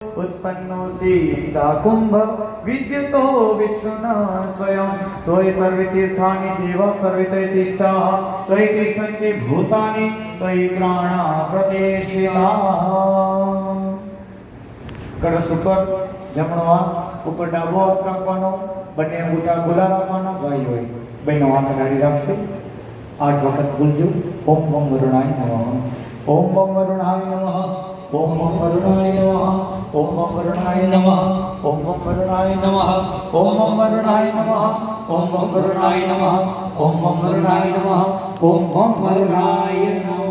उत्पन्नो सीताकुम्भ विद्युतो विश्वना स्वयं त्वयि सर्वे तीर्थानि देव सर्वे त्वयि तिष्ठाः त्वयि तिष्ठन्ति भूतानि त्वयि प्राणा प्रतिष्ठिताः। કળશ ઉપર જમણો હાથ ઉપર ડાબો હાથ રાખવાનો, બંને અંગૂઠા ખુલ્લા રાખવાના. ભાઈ હોય બંને હાથ અડાડી રાખશે. 8 વખત બોલજો. ઓમ ઓમ વરુણાય નમઃ, ઓમ ઓમ વરુણાય નમઃ, ઓમ ઓમ વરુણાય નમઃ, ઓમ ઓમ વરુણાય નમઃ, ઓમ ઓમ વરુણાય નમઃ, ઓમ ઓમ વરુણાય નમઃ, ઓમ ઓમ વરુણાય નમઃ, ઓમ ઓમ વરુણાય નમઃ, ઓમ ઓમ વરુણાય નમઃ.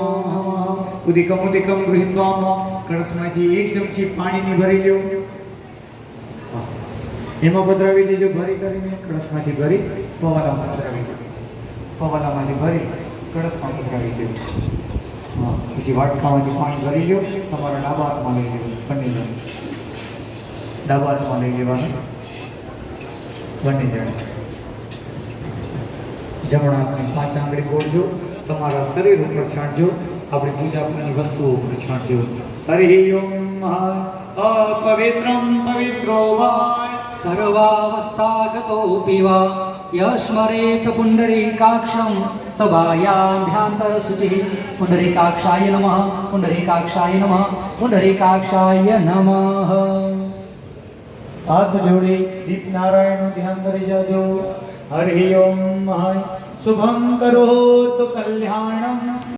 ઉદિકમ ઉદિકમ ગૃહીત્વામ કળશમાંથી 1 ચમચી પાણીની ભરી લ્યો. એમાં પધરાવી દેજો. ભરી કરીને કળશમાંથી ભરી પવાલામાં પધરાવી દો. પવાલામાંથી ભરી કળશમાં પધરાવી દો. પછી વાટકામાંથી પાણી ભરી લો. તમારા ડાબા હાથમાં લઈ લેવું. બંને જણ ડાબા હાથમાં લઈ લેવાનું. બંને જણ જમણા હાથની 5 આંગળી ગોળજો. તમારા શરીર ઉપર છાંટજો. આપણી પૂજા કરવાની વસ્તુઓ ઉપર છાંટજો. હરિ ઓમ અપવિત્રમ પવિત્રો વા સર્વાવસ્થાગતો પીવા યસ્મરેત પુંડરીકાક્ષમ સભાયાભ્યાંતર શુચિ પુંડરીકાક્ષાય નમઃ પુંડરીકાક્ષાય નમઃ પુંડરીકાક્ષાય નમઃ. હાથ જોડી દીપ નારાયણનું ધ્યાન કરી જાજો. હરિ ઓમ શુભમ કરોતુ કલ્યાણમ